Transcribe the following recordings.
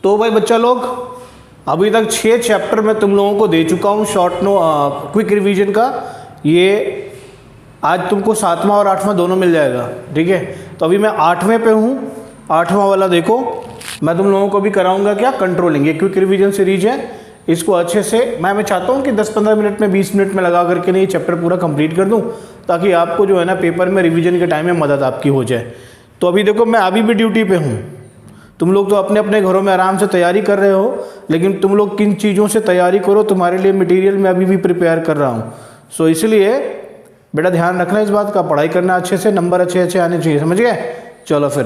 तो भाई बच्चा लोग, अभी तक 6 चैप्टर मैं तुम लोगों को दे चुका हूँ शॉर्ट क्विक रिवीजन का। ये आज तुमको 7वां और 8वां दोनों मिल जाएगा, ठीक है। तो अभी मैं 8वें पे हूँ, 8वां वाला देखो। मैं तुम लोगों को भी कराऊंगा क्या, कंट्रोलिंग। ये क्विक रिवीजन सीरीज है, इसको अच्छे से मैं चाहता हूँ कि 10-15 मिनट में 20 मिनट में लगा करके नहीं चैप्टर पूरा कंप्लीट कर दूँ, ताकि आपको जो है ना पेपर में रिवीजन के टाइम में मदद आपकी हो जाए। तो अभी देखो, मैं अभी भी ड्यूटी पे हूँ। तुम लोग तो अपने अपने घरों में आराम से तैयारी कर रहे हो, लेकिन तुम लोग किन चीज़ों से तैयारी करो, तुम्हारे लिए मटेरियल मैं अभी भी प्रिपेयर कर रहा हूँ। सो इसलिए बेटा ध्यान रखना इस बात का, पढ़ाई करना अच्छे से, नंबर अच्छे अच्छे आने चाहिए, समझ गए। चलो फिर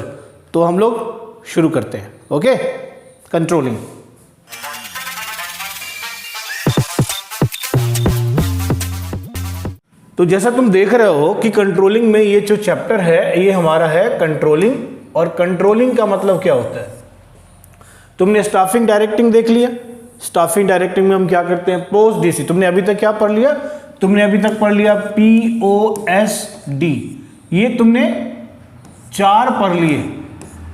तो हम लोग शुरू करते हैं। Okay, controlling. तो जैसा तुम देख रहे हो कि कंट्रोलिंग में ये जो चैप्टर है ये हमारा है कंट्रोलिंग। और कंट्रोलिंग का मतलब क्या होता है, तुमने स्टाफिंग डायरेक्टिंग देख लिया। स्टाफिंग डायरेक्टिंग में हम क्या करते हैं, पोस्ट डीसी। तुमने अभी तक क्या पढ़ लिया, तुमने अभी तक पढ़ लिया POSD, ये तुमने 4 पढ़ लिए।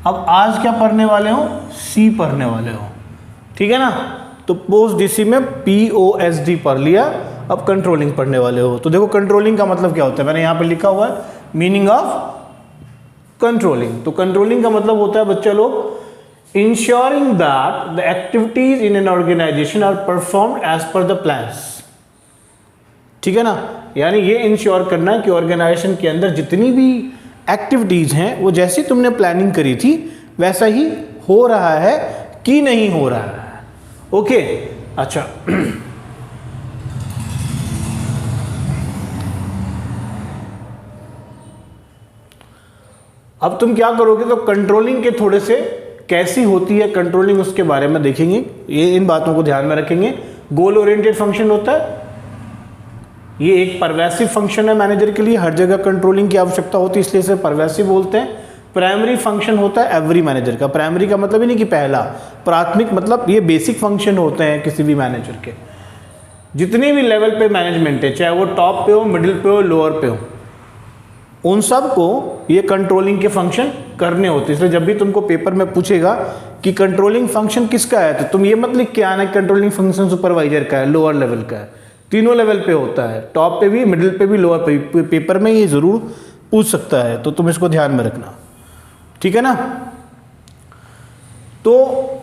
अब आज क्या पढ़ने वाले हो, C पढ़ने वाले हो, ठीक है ना। तो पोस्ट डीसी में POSD पढ़ लिया, अब कंट्रोलिंग पढ़ने वाले हो। तो देखो कंट्रोलिंग का मतलब क्या होता है, मैंने यहाँ पे लिखा हुआ है मीनिंग ऑफ कंट्रोलिंग। तो कंट्रोलिंग का मतलब होता है बच्चा लोग, ensuring that the activities in an organisation are performed as per the plans, ठीक है ना। यानी ये इंश्योर करना कि ऑर्गेनाइजेशन के अंदर जितनी भी एक्टिविटीज हैं वो जैसी तुमने प्लानिंग करी थी वैसा ही हो रहा है कि नहीं हो रहा है। ओके, अच्छा अब तुम क्या करोगे, तो कंट्रोलिंग के थोड़े से कैसी होती है कंट्रोलिंग उसके बारे में देखेंगे। ये इन बातों को ध्यान में रखेंगे। गोल ओरिएंटेड फंक्शन होता है, ये एक परवेसिव फंक्शन है मैनेजर के लिए, हर जगह कंट्रोलिंग की आवश्यकता होती है, इसलिए इसे परवेसिव बोलते हैं। प्राइमरी फंक्शन होता है एवरी मैनेजर का। प्राइमरी का मतलब ही नहीं कि पहला, प्राथमिक मतलब ये बेसिक फंक्शन होते हैं किसी भी मैनेजर के। जितने भी लेवल पे मैनेजमेंट है, चाहे वो टॉप पे हो, मिडिल पे हो, लोअर पे हो, उन सब को ये कंट्रोलिंग के फंक्शन करने होते हैं। इसलिए जब भी तुमको पेपर में पूछेगा कि कंट्रोलिंग फंक्शन किसका है, तो तुम ये मत लिख के आना कंट्रोलिंग फंक्शन सुपरवाइजर का है, लोअर लेवल का है। तीनों लेवल पे होता है, टॉप पे भी, मिडिल पे भी, लोअर पे भी। पेपर में ये जरूर पूछ सकता है, तो तुम इसको ध्यान में रखना, ठीक है ना। तो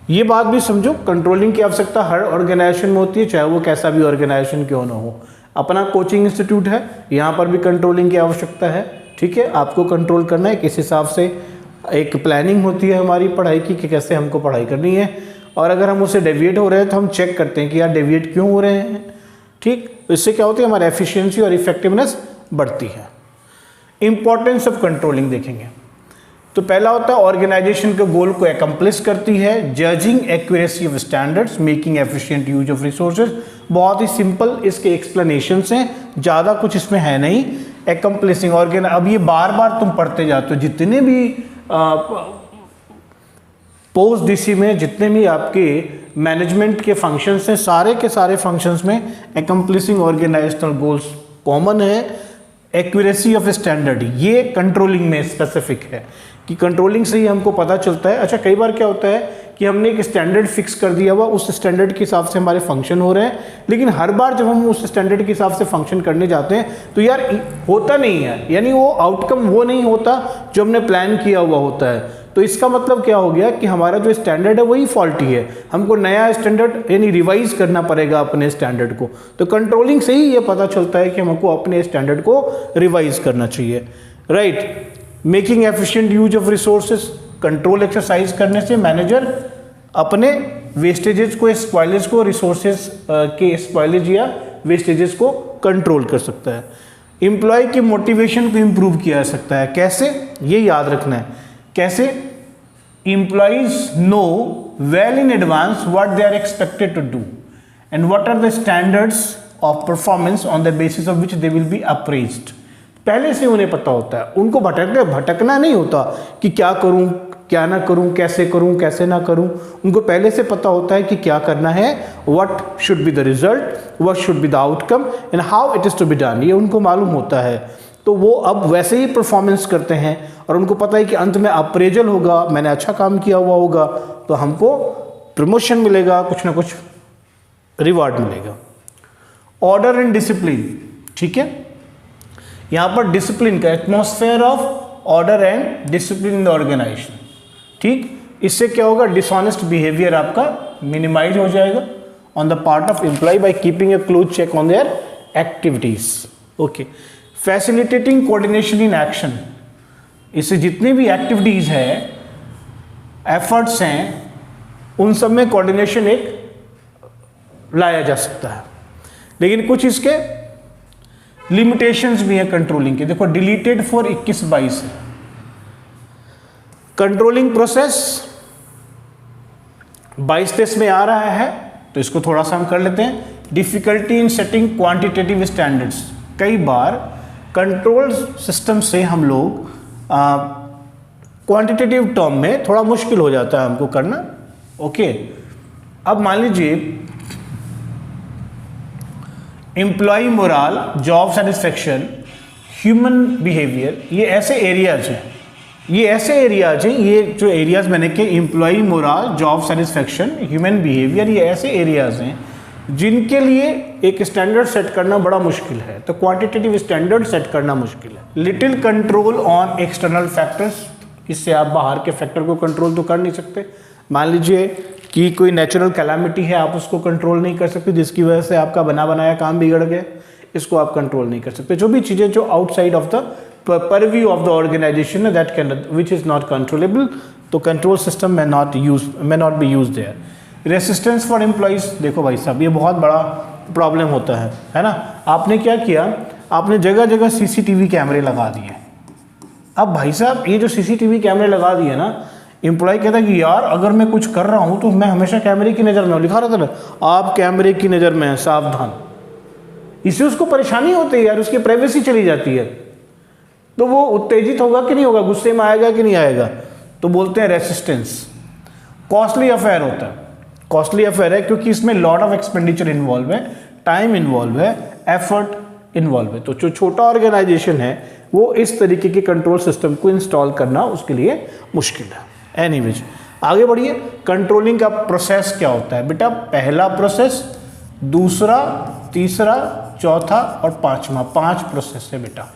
ये बात भी समझो, कंट्रोलिंग की आवश्यकता हर ऑर्गेनाइजेशन में होती है, चाहे वो कैसा भी ऑर्गेनाइजेशन क्यों ना हो। अपना कोचिंग इंस्टीट्यूट है, यहाँ पर भी कंट्रोलिंग की आवश्यकता है, ठीक है। आपको कंट्रोल करना है, किस हिसाब से एक प्लानिंग होती है हमारी पढ़ाई की कि कैसे हमको पढ़ाई करनी है। और अगर हम उससे डेविएट हो रहे हैं तो हम चेक करते हैं कि यार डेविएट क्यों हो रहे हैं, ठीक। तो इससे क्या होती है, हमारी एफिशिएंसी और इफेक्टिवनेस बढ़ती है। इंपॉर्टेंस ऑफ कंट्रोलिंग देखेंगे। तो पहला होता है ऑर्गेनाइजेशन के गोल को एकम्प्लिश करती है, judging accuracy of standards, making efficient use of resources. बहुत ही सिंपल इसके एक्सप्लेनेशंस हैं, ज़्यादा कुछ इसमें है नहीं। एकम्प्लिशिंग अब ये बार बार तुम पढ़ते जाते हो, जितने भी पोस्ट डीसी में जितने भी आपके मैनेजमेंट के फंक्शंस हैं, सारे के सारे फंक्शंस में एकम्प्लिशिंग ऑर्गेनाइजेशनल गोल्स कॉमन है। एक्यूरेसी ऑफ स्टैंडर्ड ये कंट्रोलिंग में स्पेसिफिक है कि कंट्रोलिंग से ही हमको पता चलता है। अच्छा, कई बार क्या होता है कि हमने एक स्टैंडर्ड फिक्स कर दिया हुआ, उस स्टैंडर्ड के हिसाब से हमारे फंक्शन हो रहे हैं, लेकिन हर बार जब हम उस स्टैंडर्ड के हिसाब से फंक्शन करने जाते हैं तो यार होता नहीं है, यानी वो आउटकम वो नहीं होता जो हमने प्लान किया हुआ होता है। तो इसका मतलब क्या हो गया कि हमारा जो स्टैंडर्ड है वही फॉल्टी है, हमको नया स्टैंडर्ड यानी रिवाइज करना पड़ेगा अपने स्टैंडर्ड को। तो कंट्रोलिंग से ही ये पता चलता है कि हमको अपने स्टैंडर्ड को रिवाइज करना चाहिए, right. Making efficient use of resources, control exercise करने से मैनेजर अपने वेस्टेजेस को, स्पॉइलेज को, रिसोर्सेज के स्पॉइलेज या वेस्टेजेस को कंट्रोल कर सकता है। एम्प्लॉय की मोटिवेशन को इम्प्रूव किया जा सकता है, कैसे, ये याद रखना है। कैसे, employees know well in advance what they are expected to do and what are the standards of performance on the basis of which they will be appraised. पहले से उन्हें पता होता है, उनको भटकना नहीं होता कि क्या करूं क्या ना करूं, कैसे करूं कैसे ना करूं। उनको पहले से पता होता है कि क्या करना है, what should be the result, what should be the outcome and how it is to be done, ये उनको मालूम होता है। तो वो अब वैसे ही परफॉर्मेंस करते हैं और उनको पता है कि अंत में अप्रेजल होगा, मैंने अच्छा काम किया हुआ होगा तो हमको प्रमोशन मिलेगा, कुछ ना कुछ रिवार्ड मिलेगा। ऑर्डर एंड डिसिप्लिन, ठीक है, यहाँ पर डिसिप्लिन का atmosphere of order and discipline in the organisation, ठीक। इससे क्या होगा, डिसऑनेस्ट बिहेवियर आपका मिनिमाइज हो जाएगा on the part of employ by keeping a close check on their activities. Okay, facilitating coordination in action, इससे जितनी भी एक्टिविटीज है, एफर्ट्स हैं, उन सब में कोऑर्डिनेशन एक लाया जा सकता है। लेकिन कुछ इसके लिमिटेशंस भी हैं कंट्रोलिंग के। देखो डिलीटेड फॉर 21-22 है कंट्रोलिंग प्रोसेस, 22-23 में आ रहा है तो इसको थोड़ा सा हम कर लेते हैं। Difficulty in setting quantitative standards, कई बार कंट्रोल सिस्टम से हम लोग क्वांटिटेटिव टर्म में थोड़ा मुश्किल हो जाता है हमको करना। ओके, अब मान लीजिए employ morale, job satisfaction, human behaviour, ये ऐसे एरियाज हैं, ये जो एरियाज मैंने के employ morale, job satisfaction, human behaviour, ये ऐसे एरियाज हैं जिनके लिए एक स्टैंडर्ड सेट करना बड़ा मुश्किल है, तो क्वांटिटेटिव स्टैंडर्ड सेट करना मुश्किल है। Little control on external factors, इससे आप बाहर के फैक्टर को कंट्रोल तो कर नहीं सकते। मान लीजिए कि कोई नेचुरल कैलामिटी है, आप उसको कंट्रोल नहीं कर सकते, जिसकी वजह से आपका बना बनाया काम बिगड़ गया, इसको आप कंट्रोल नहीं कर सकते। जो भी चीज़ें जो outside of the purview of the organisation that can which is not controllable, तो कंट्रोल सिस्टम में not be use there. Resistance for employees, देखो भाई साहब ये बहुत बड़ा प्रॉब्लम होता है ना। आपने क्या किया, आपने जगह जगह CCTV कैमरे लगा दिए। अब भाई साहब ये जो CCTV कैमरे लगा दिए ना, एम्प्लॉय कहता है कि यार अगर मैं कुछ कर रहा हूँ तो मैं हमेशा कैमरे की नज़र में हूँ, लिखा रहता है आप कैमरे की नज़र में हैं, सावधान। इससे उसको परेशानी होती है यार, उसकी प्राइवेसी चली जाती है, तो वो उत्तेजित होगा कि नहीं होगा, गुस्से में आएगा कि नहीं आएगा, तो बोलते हैं रेसिस्टेंस। कॉस्टली अफेयर होता है, कॉस्टली अफेयर है क्योंकि इसमें लॉट ऑफ एक्सपेंडिचर इन्वॉल्व है, टाइम इन्वॉल्व है, एफर्ट इन्वॉल्व है। तो जो छोटा ऑर्गेनाइजेशन है वो इस तरीके के कंट्रोल सिस्टम को इंस्टॉल करना उसके लिए मुश्किल है। एनीवेज आगे बढ़िए। कंट्रोलिंग का प्रोसेस क्या होता है बेटा, पहला प्रोसेस, दूसरा, तीसरा, चौथा और पांचवा, 5 प्रोसेस है बेटा,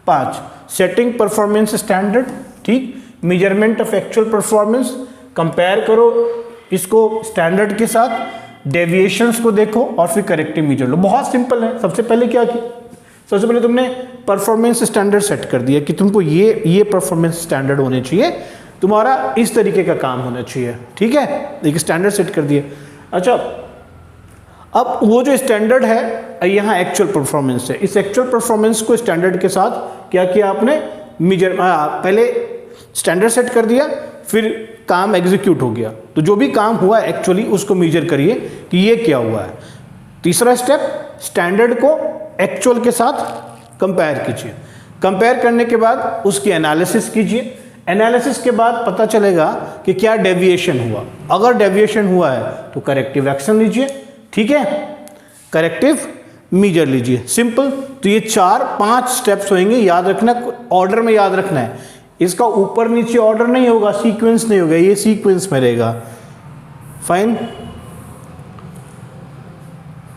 5। सेटिंग परफॉर्मेंस स्टैंडर्ड, ठीक, measurement of actual performance, compare करो इसको स्टैंडर्ड के साथ, डेविएशंस को देखो और फिर करेक्टिव मेजर लो। बहुत सिंपल है। सबसे पहले क्या किया, सबसे पहले तुमने परफॉर्मेंस स्टैंडर्ड सेट कर दिया कि तुमको ये परफॉर्मेंस स्टैंडर्ड होने चाहिए, तुम्हारा इस तरीके का काम होना चाहिए, ठीक है, एक स्टैंडर्ड सेट कर दिया। अच्छा, अब वो जो स्टैंडर्ड है यहाँ एक्चुअल परफॉर्मेंस है, इस एक्चुअल परफॉर्मेंस को स्टैंडर्ड के साथ क्या किया आपने, पहले स्टैंडर्ड सेट कर दिया, फिर काम एग्जीक्यूट हो गया, तो जो भी काम हुआ एक्चुअली उसको मेजर करिए कि ये क्या हुआ है। तीसरा स्टेप, स्टैंडर्ड को एक्चुअल के साथ कंपेयर कीजिए, कंपेयर करने के बाद उसकी एनालिसिस कीजिए, एनालिसिस के बाद पता चलेगा कि क्या डेविएशन हुआ, अगर डेविएशन हुआ है तो करेक्टिव एक्शन लीजिए, ठीक है, करेक्टिव मेजर लीजिए, सिंपल। तो ये 4-5 स्टेप्स होंगे, याद रखना, ऑर्डर में याद रखना है, इसका ऊपर नीचे ऑर्डर नहीं होगा, सीक्वेंस नहीं होगा, ये सीक्वेंस में रहेगा। फाइन।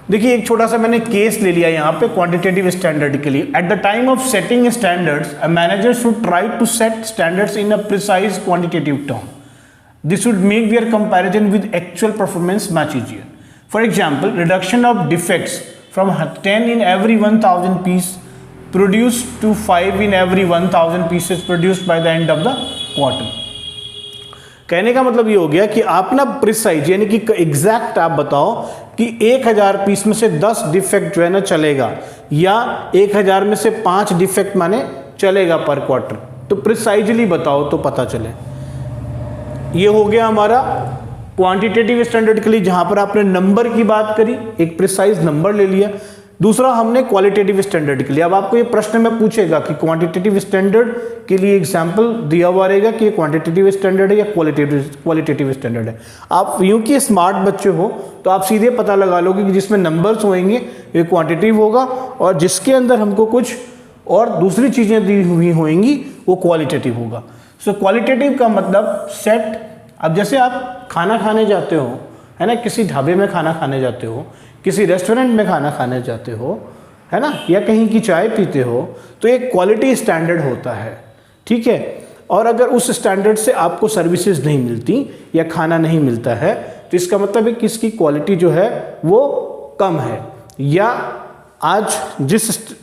देखिए एक छोटा सा मैंने केस ले लिया यहाँ पे क्वांटिटेटिव स्टैंडर्ड के लिए। At the time of setting standards a manager should try to set standards in a precise quantitative term. This should make their comparison with actual performance much easier. For example, reduction of defects from 10 in every 1000 piece produced to 5 in every 1000 pieces produced by the end of the quarter। कहने का मतलब ये हो गया कि आप ना precise यानी कि एग्जैक्ट आप बताओ कि 1000 पीस में से 10 डिफेक्ट जो है ना चलेगा, या 1000 में से 5 डिफेक्ट माने चलेगा पर क्वार्टर, तो प्रिसाइजली बताओ तो पता चले। ये हो गया हमारा क्वांटिटेटिव स्टैंडर्ड के लिए, जहां पर आपने नंबर की बात करी, एक प्रिसाइज नंबर ले लिया। दूसरा हमने क्वालिटेटिव स्टैंडर्ड के लिए। अब आपको ये प्रश्न में पूछेगा कि क्वांटिटेटिव स्टैंडर्ड के लिए एग्जांपल दिया हुआ रहेगा कि ये क्वांटिटेटिव स्टैंडर्ड है या क्वालिटेटिव स्टैंडर्ड है। आप यूं कि स्मार्ट बच्चे हो तो आप सीधे पता लगा लोगे कि जिसमें नंबर्स होंगे ये क्वांटिटेटिव होगा, और जिसके अंदर हमको कुछ और दूसरी चीज़ें दी हुई होंगी वो क्वालिटेटिव होगा। सो क्वालिटेटिव का मतलब सेट, अब जैसे आप खाना खाने जाते हो, है ना, किसी ढाबे में खाना खाने जाते हो, किसी रेस्टोरेंट में खाना खाने जाते हो, है ना, या कहीं की चाय पीते हो, तो एक क्वालिटी स्टैंडर्ड होता है, ठीक है। और अगर उस स्टैंडर्ड से आपको सर्विसेज नहीं मिलती या खाना नहीं मिलता है तो इसका मतलब है कि इसकी क्वालिटी जो है वो कम है, या आज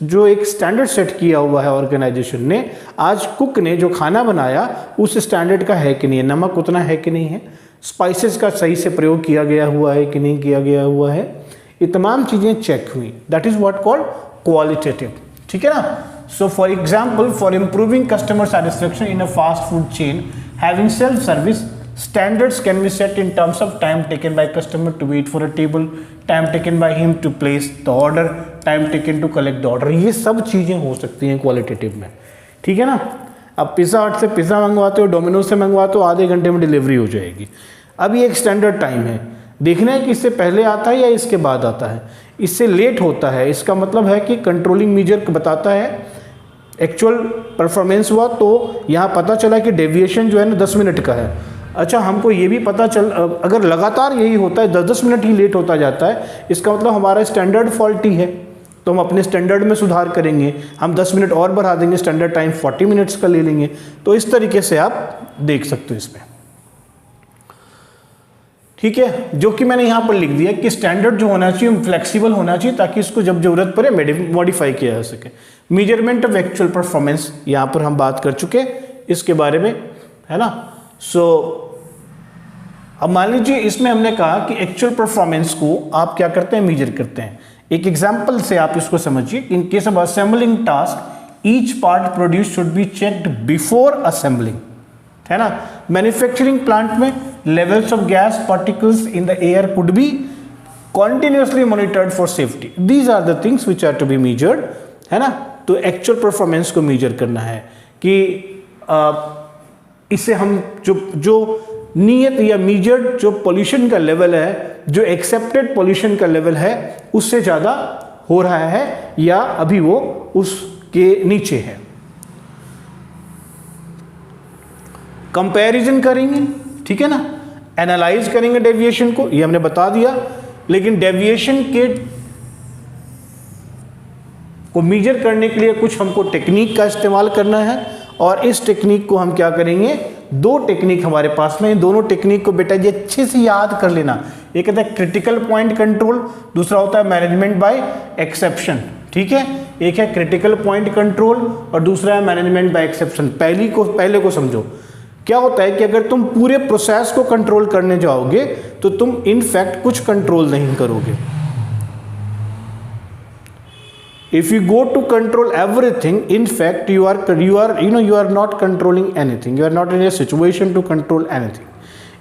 जो एक स्टैंडर्ड सेट किया हुआ है ऑर्गेनाइजेशन ने, आज कुक ने जो खाना बनाया उस स्टैंडर्ड का है कि नहीं है, नमक उतना है कि नहीं है, स्पाइसेस का सही से प्रयोग किया गया हुआ है कि नहीं किया गया हुआ है, ये तमाम चीज़ें चेक हुई। That is what called qualitative, ठीक है ना। So for example, for improving customer satisfaction in a fast food chain having self service, standards can be set in terms of time taken by customer to wait for a table, time taken by him to place the order, time taken to collect the order। ये सब चीज़ें हो सकती हैं qualitative में, ठीक है ना। अब पिज़्ज़ा हट से पिज़्ज़ा मंगवाते हो, डोमिनोज से मंगवाते हो, आधे घंटे में डिलीवरी हो जाएगी। अब ये एक स्टैंडर्ड टाइम है, देखना है कि इससे पहले आता है या इसके बाद आता है। इससे लेट होता है, इसका मतलब है कि कंट्रोलिंग मेजर बताता है एक्चुअल परफॉर्मेंस हुआ, तो यहाँ पता चला कि डेविएशन जो है ना 10 मिनट का है। अच्छा, हमको ये भी पता चल, अगर लगातार यही होता है, 10-10 मिनट ही लेट होता जाता है, इसका मतलब हमारा स्टैंडर्ड फॉल्टी है, तो हम अपने स्टैंडर्ड में सुधार करेंगे, हम 10 मिनट और बढ़ा देंगे, स्टैंडर्ड टाइम 40 मिनट्स का ले लेंगे। तो इस तरीके से आप देख सकते हो इसमें, ठीक है। जो कि मैंने यहाँ पर लिख दिया कि स्टैंडर्ड जो होना चाहिए फ्लेक्सिबल होना चाहिए, ताकि इसको जब जरूरत पड़े मॉडिफाई किया जा सके। मेजरमेंट ऑफ एक्चुअल परफॉर्मेंस, यहाँ पर हम बात कर चुके इसके बारे में, है ना। सो अब मान लीजिए इसमें हमने कहा कि एक्चुअल परफॉर्मेंस को आप क्या करते हैं, मेजर करते हैं। एक एग्जांपल से आप इसको समझिए। In case of assembling task, each part produce should be checked before assembling, है ना। मैन्युफैक्चरिंग प्लांट में levels of gas particles in the air could be continuously monitored for safety. These are the things which are to be measured, है ना। तो actual performance को major करना है कि इससे हम जो नियत या मेजर्ड जो पोल्यूशन का लेवल है, जो एक्सेप्टेड पोल्यूशन का लेवल है, उससे ज़्यादा हो रहा है या अभी वो उसके नीचे है। कंपैरिजन करेंगे, ठीक है ना, एनालाइज करेंगे डेविएशन को, ये हमने बता दिया। लेकिन डेविएशन को मेजर करने के लिए कुछ हमको टेक्निक का इस्तेमाल करना है, और इस टेक्निक को हम क्या करेंगे, 2 टेक्निक हमारे पास में, दोनों टेक्निक को बेटा जी अच्छे से याद कर लेना। एक कहता है क्रिटिकल पॉइंट कंट्रोल, दूसरा होता है मैनेजमेंट बाय एक्सेप्शन, ठीक है। एक है क्रिटिकल पॉइंट कंट्रोल और दूसरा है मैनेजमेंट बाय एक्सेप्शन। पहले को समझो। क्या होता है कि अगर तुम पूरे प्रोसेस को कंट्रोल करने जाओगे तो तुम इनफैक्ट कुछ कंट्रोल नहीं करोगे। If you go to control everything, in fact you are not controlling anything. You are not in a situation to control anything.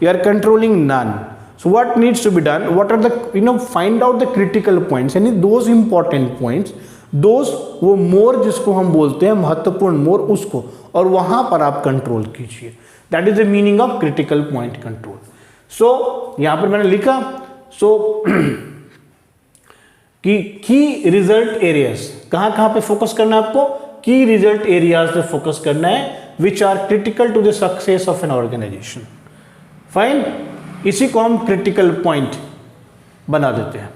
You are controlling none. So what needs to be done? What are the find out the critical points, यानी those important points, those वो मोर जिसको हम बोलते हैं महत्वपूर्ण मोर, उसको, और वहां पर आप कंट्रोल कीजिए। That is the meaning of critical point control. So यहां पर मैंने लिखा कि की रिजल्ट एरियाज, कहां पे फोकस करना है आपको, की रिजल्ट एरियाज पे फोकस करना है, which are critical to the success of an organisation. Fine, इसी को हम क्रिटिकल पॉइंट बना देते हैं।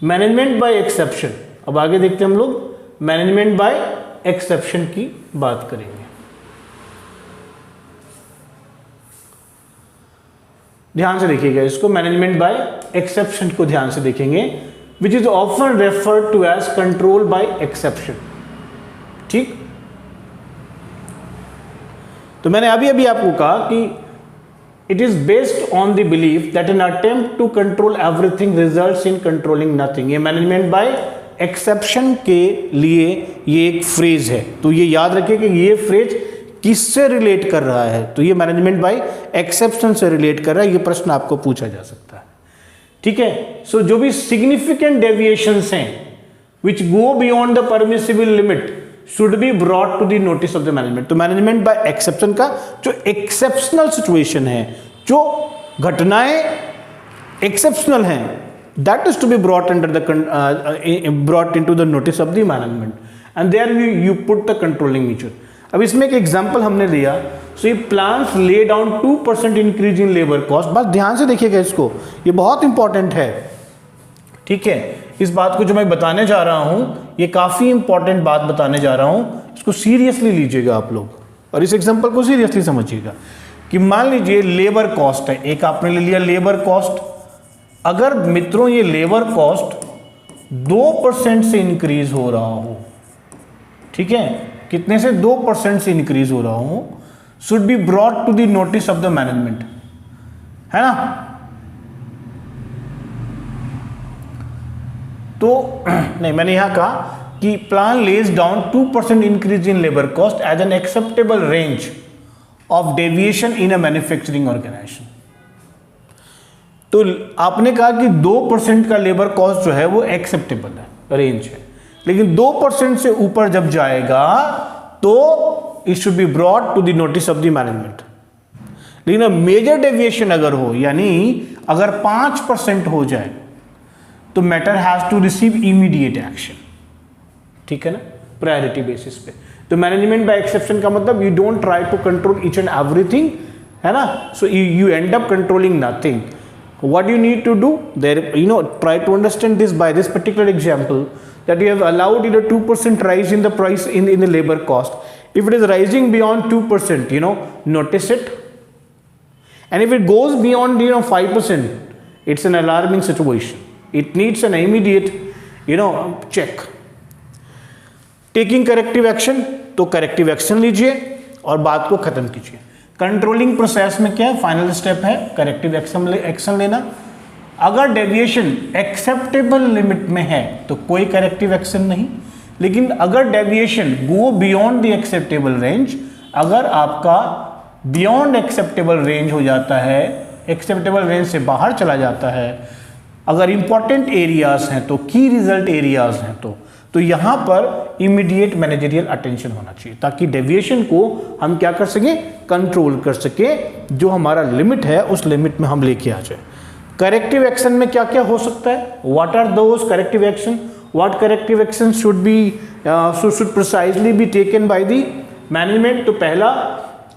मैनेजमेंट बाय एक्सेप्शन, अब आगे देखते हैं हम लोग मैनेजमेंट बाय एक्सेप्शन की बात करेंगे। ध्यान से देखिएगा इसको, मैनेजमेंट बाय एक्सेप्शन को ध्यान से देखेंगे, which is often referred to as control by exception। ठीक, तो मैंने अभी आपको कहा कि it is based on the belief that an attempt to control everything results in controlling nothing। ये मैनेजमेंट बाय एक्सेप्शन के लिए ये एक फ्रेज है, तो ये याद रखिए कि ये फ्रेज किससे रिलेट कर रहा है, तो ये मैनेजमेंट बाय एक्सेप्शन से रिलेट कर रहा है। ये प्रश्न आपको पूछा जा सकता है, ठीक है। सो जो भी सिग्निफिकेंट डेविएशंस हैं which go beyond the permissible limit should be brought to the notice of the management. तो मैनेजमेंट बाय एक्सेप्शन का जो एक्सेप्शनल सिचुएशन है, जो घटनाएं एक्सेप्शनल हैं, that is to be brought under the brought into the notice of the management. And there you put the controlling measure. अब इसमें एक एग्जांपल हमने लिया, सो ये plans lay down 2% increase in labour cost. बस ध्यान से देखिएगा इसको, ये बहुत इंपॉर्टेंट है, ठीक है। इस बात को जो मैं बताने जा रहा हूं, ये काफी इंपॉर्टेंट बात बताने जा रहा हूं, इसको सीरियसली लीजिएगा आप लोग और इस एग्जांपल को सीरियसली समझिएगा कि मान लीजिए लेबर कॉस्ट है, एक आपने ले लिया लेबर कॉस्ट। अगर मित्रों ये लेबर कॉस्ट 2% से इंक्रीज हो रहा हो, ठीक है, कितने से 2% से इंक्रीज हो रहा हो, should be brought to the notice of the management, है ना। तो नहीं, मैंने यहां कहा कि plan lays down 2% increase in labour cost as an acceptable range of deviation in a manufacturing organisation. तो आपने कहा कि 2% का लेबर कॉस्ट जो है वो एक्सेप्टेबल है, रेंज है, लेकिन 2% से ऊपर जब जाएगा तो it should be brought to the notice of the management. लेकिन मेजर डेविएशन अगर हो, यानी अगर 5% हो जाए तो matter has to receive immediate action, ठीक है ना, प्रायोरिटी बेसिस पे। तो मैनेजमेंट बाय एक्सेप्शन का मतलब you don't try to control each and everything, है ना, so you end up controlling nothing. What you need to do there, try to understand this by this particular example, that you have allowed 2% rise in the price in the labor cost. If it is rising beyond 2%, notice it, and if it goes beyond 5%, it's an alarming situation. It needs an immediate check. Taking corrective action, तो corrective action लीजिए और बात को खत्म कीजिए। Controlling process में क्या है, फाइनल स्टेप है करेक्टिव एक्शन लेना। अगर डेविएशन एक्सेप्टेबल लिमिट में है तो कोई करेक्टिव एक्शन नहीं, लेकिन अगर deviation go beyond the acceptable range, अगर आपका बियॉन्ड एक्सेप्टेबल रेंज हो जाता है, एक्सेप्टेबल रेंज से बाहर चला जाता है, अगर इंपॉर्टेंट एरियाज हैं तो, की रिजल्ट एरियाज हैं तो यहां पर इमीडिएट मैनेजरियल अटेंशन होना चाहिए, ताकि डेविएशन को हम क्या कर सके, कंट्रोल कर सके, जो हमारा लिमिट है उस लिमिट में हम लेके आ जाए। करेक्टिव एक्शन में क्या क्या हो सकता है, what are those corrective action, what corrective action should precisely be taken by the management. तो पहला,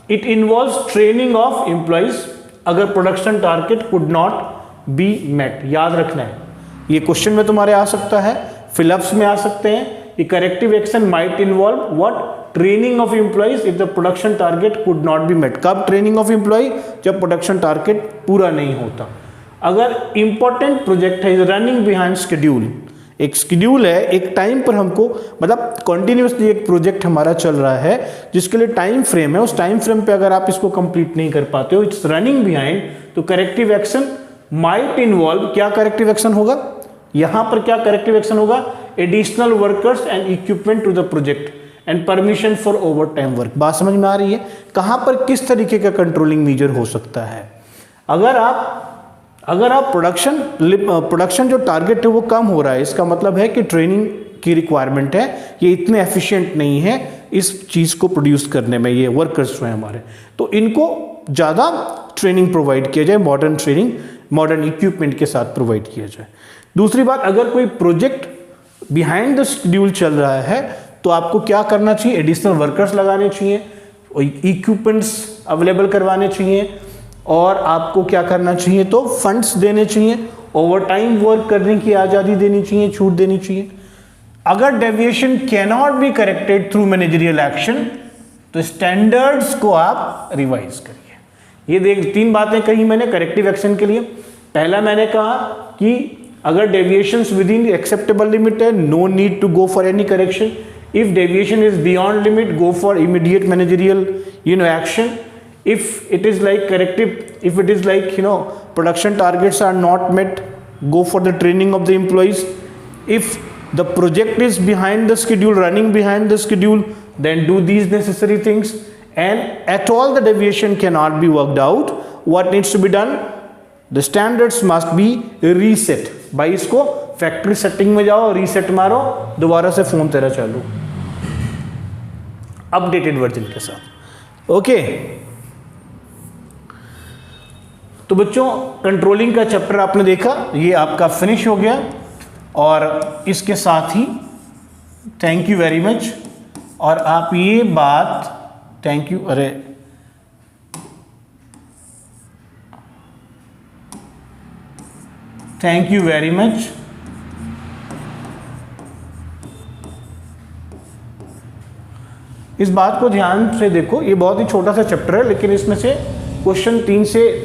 it involves training of employees अगर production target could not be met. याद रखना है, ये क्वेश्चन में तुम्हारे आ सकता है, फिलअप्स में आ सकते हैं। ये corrective action might involve what, training of employees if the production target could not be met. कब ट्रेनिंग ऑफ एम्प्लॉय, जब प्रोडक्शन टारगेट पूरा नहीं होता। अगर इंपॉर्टेंट प्रोजेक्ट है, रनिंग बिहाइंड शेड्यूल, एक शेड्यूल है, एक टाइम पर हमको, मतलब कंटिन्यूसली एक प्रोजेक्ट हमारा चल रहा है जिसके लिए टाइम फ्रेम है, उस टाइम फ्रेम पे अगर आप इसको कंप्लीट नहीं कर पाते हो, इट्स रनिंग बिहाइंड, तो करेक्टिव एक्शन माइट इन्वॉल्व, क्या करेक्टिव एक्शन होगा यहां पर, क्या करेक्टिव एक्शन होगा, additional workers and equipment to the project and permission for overtime work. बात समझ में आ रही है, कहां पर किस तरीके का कंट्रोलिंग मेजर हो सकता है। अगर आप प्रोडक्शन जो टारगेट है वो कम हो रहा है, इसका मतलब है कि ट्रेनिंग की रिक्वायरमेंट है, ये इतने एफिशिएंट नहीं है इस चीज को प्रोड्यूस करने में, ये वर्कर्स जो है हमारे, तो इनको ज्यादा ट्रेनिंग प्रोवाइड किया जाए, मॉडर्न ट्रेनिंग, मॉडर्न इक्विपमेंट के साथ प्रोवाइड किया जाए। दूसरी बात, अगर कोई प्रोजेक्ट बिहाइंड द शेड्यूल चल रहा है तो आपको क्या करना चाहिए, एडिशनल वर्कर्स लगाने चाहिए, इक्विपमेंट्स अवेलेबल करवाने चाहिए, और आपको क्या करना चाहिए, तो फंड्स देने चाहिए, ओवर टाइम वर्क करने की आज़ादी देनी चाहिए, छूट देनी चाहिए। अगर deviation cannot be corrected through managerial action तो स्टैंडर्ड्स को आप रिवाइज करिए। ये देख, 3 बातें कही मैंने करेक्टिव एक्शन के लिए। पहला मैंने कहा कि अगर deviations within acceptable limit है, no need to go for any correction. If deviation is beyond limit, go for immediate managerial action. If it is like corrective, if it is like production targets are not met, go for the training of the employees. If the project is behind the schedule, running behind the schedule, then do these necessary things. And at all the deviation cannot be worked out, what needs to be done? The standards must be reset. भाई इसको factory setting में जाओ, reset मारो, दोबारा से phone तेरा चालू, updated version के साथ। ओके, तो बच्चों कंट्रोलिंग का चैप्टर आपने देखा, ये आपका फिनिश हो गया, और इसके साथ ही थैंक यू वेरी मच। और आप ये बात, थैंक यू, अरे थैंक यू वेरी मच। इस बात को ध्यान से देखो, ये बहुत ही छोटा सा चैप्टर है, लेकिन इसमें से क्वेश्चन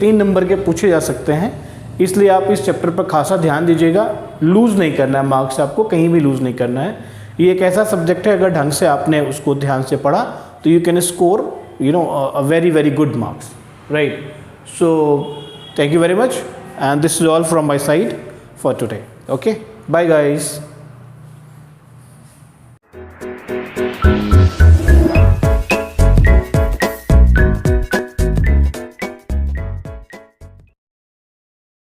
3 नंबर के पूछे जा सकते हैं, इसलिए आप इस चैप्टर पर खासा ध्यान दीजिएगा। लूज़ नहीं करना है मार्क्स, आपको कहीं भी लूज़ नहीं करना है। ये एक ऐसा सब्जेक्ट है, अगर ढंग से आपने उसको ध्यान से पढ़ा तो you can score a very very good marks, right. So thank you very much, and this is all from my side for today. Okay, bye guys.